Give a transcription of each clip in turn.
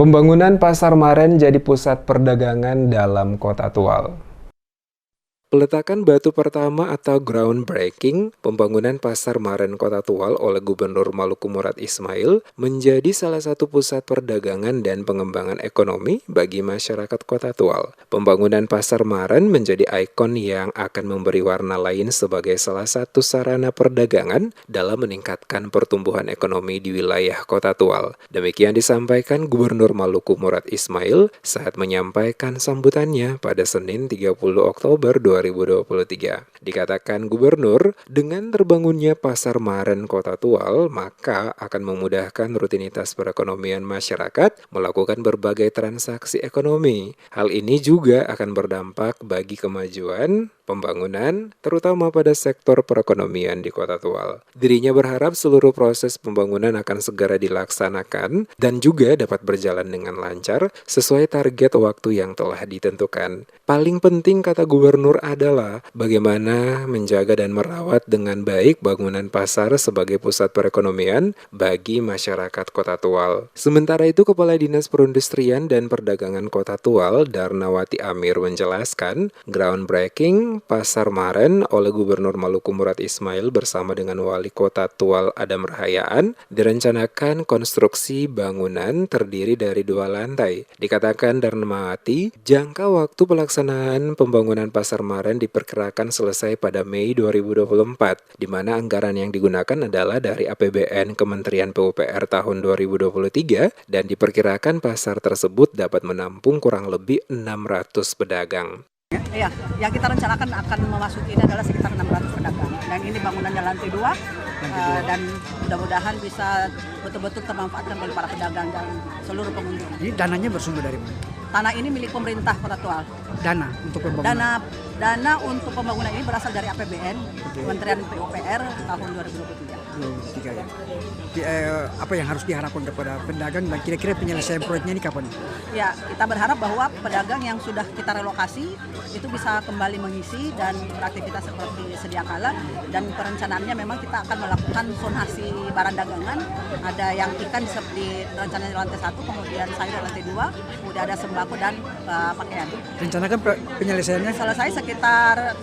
Pembangunan Pasar Maren jadi pusat perdagangan dalam Kota Tual. Peletakan batu pertama atau groundbreaking pembangunan Pasar Maren Kota Tual oleh Gubernur Maluku Murad Ismail menjadi salah satu pusat perdagangan dan pengembangan ekonomi bagi masyarakat Kota Tual. Pembangunan Pasar Maren menjadi ikon yang akan memberi warna lain sebagai salah satu sarana perdagangan dalam meningkatkan pertumbuhan ekonomi di wilayah Kota Tual. Demikian disampaikan Gubernur Maluku Murad Ismail saat menyampaikan sambutannya pada Senin 30 Oktober 2023. Dikatakan Gubernur, dengan terbangunnya Pasar Maren Kota Tual, maka akan memudahkan rutinitas perekonomian masyarakat melakukan berbagai transaksi ekonomi. Hal ini juga akan berdampak bagi kemajuan pembangunan, terutama pada sektor perekonomian di Kota Tual. Dirinya berharap seluruh proses pembangunan akan segera dilaksanakan dan juga dapat berjalan dengan lancar sesuai target waktu yang telah ditentukan. Paling penting, kata Gubernur, adalah bagaimana menjaga dan merawat dengan baik bangunan pasar sebagai pusat perekonomian bagi masyarakat Kota Tual. Sementara itu, Kepala Dinas Perindustrian dan Perdagangan Kota Tual, Darnawati Amir, menjelaskan groundbreaking Pasar Maren oleh Gubernur Maluku Murad Ismail bersama dengan Wali Kota Tual Adam Rahayaan direncanakan konstruksi bangunan terdiri dari 2 lantai. Dikatakan Darnawati, jangka waktu pelaksanaan pembangunan Pasar Maren diperkirakan selesai pada Mei 2024, di mana anggaran yang digunakan adalah dari APBN Kementerian PUPR tahun 2023 dan diperkirakan pasar tersebut dapat menampung kurang lebih 600 pedagang. Iya, yang kita rencanakan akan memasuki ini adalah sekitar 600 pedagang. Dan ini bangunan lantai 2 dan mudah-mudahan bisa betul-betul termanfaatkan oleh para pedagang dan seluruh pengunjung. Jadi dananya bersumber dari mana? Tanah ini milik pemerintah Kota Tual. Dana untuk pembangunan? Dana untuk pembangunan ini berasal dari APBN, Kementerian PUPR tahun 2023. 2023 ya. Apa yang harus diharapkan kepada pedagang dan kira-kira penyelesaian proyeknya ini kapan? Ya, kita berharap bahwa pedagang yang sudah kita relokasi itu bisa kembali mengisi dan beraktivitas seperti sedia kala, dan perencanaannya memang kita akan melakukan zonasi barang dagangan. Ada yang ikan di rencananya lantai 1, kemudian sayur lantai 2, kemudian ada sembako dan pakaian. Rencanakan penyelesaiannya Selesai sekitar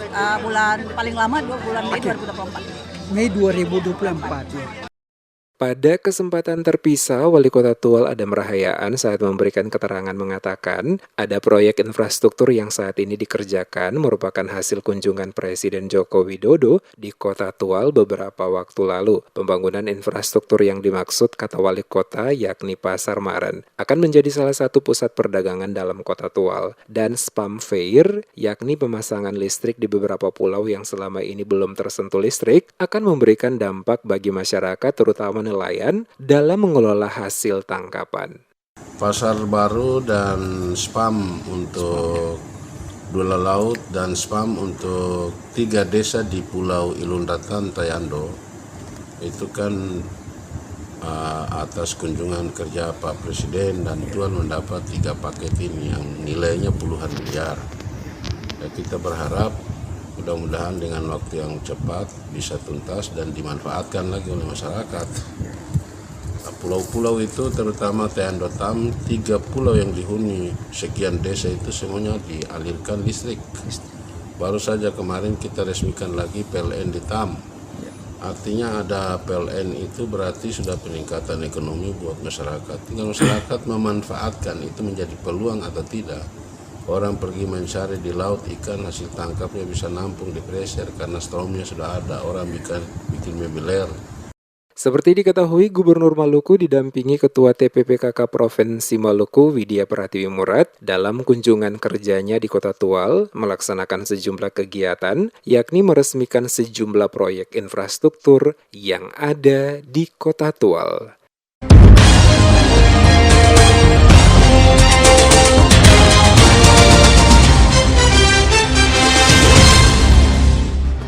bulan paling lama 2 bulan Mei 2024. Mei 2024 ya. Pada kesempatan terpisah, Wali Kota Tual Adam Rahayaan saat memberikan keterangan mengatakan ada proyek infrastruktur yang saat ini dikerjakan merupakan hasil kunjungan Presiden Joko Widodo di Kota Tual beberapa waktu lalu. Pembangunan infrastruktur yang dimaksud, kata Wali Kota, yakni Pasar Maren, akan menjadi salah satu pusat perdagangan dalam Kota Tual, dan spam fair, yakni pemasangan listrik di beberapa pulau yang selama ini belum tersentuh listrik, akan memberikan dampak bagi masyarakat, terutama nelayan, dalam mengelola hasil tangkapan. Pasar baru dan spam untuk Dula Laut dan spam untuk 3 desa di Pulau Ilundatan, Tayando. Itu kan atas kunjungan kerja Pak Presiden, dan Tuan mendapat 3 paket ini yang nilainya puluhan miliar. Ya, kita berharap mudah-mudahan dengan waktu yang cepat bisa tuntas dan dimanfaatkan lagi oleh masyarakat. Pulau-pulau itu terutama Tayando Tam, 3 pulau yang dihuni sekian desa itu semuanya dialirkan listrik. Baru saja kemarin kita resmikan lagi PLN di Tam. Artinya ada PLN itu berarti sudah peningkatan ekonomi buat masyarakat. Tinggal masyarakat memanfaatkan itu menjadi peluang atau tidak. Orang pergi mencari di laut ikan, hasil tangkapnya bisa nampung di freezer karena stromnya sudah ada. Orang bikin mebiler. Seperti diketahui, Gubernur Maluku didampingi Ketua TPPKK Provinsi Maluku Widya Pratiwi Murad dalam kunjungan kerjanya di Kota Tual melaksanakan sejumlah kegiatan, yakni meresmikan sejumlah proyek infrastruktur yang ada di Kota Tual.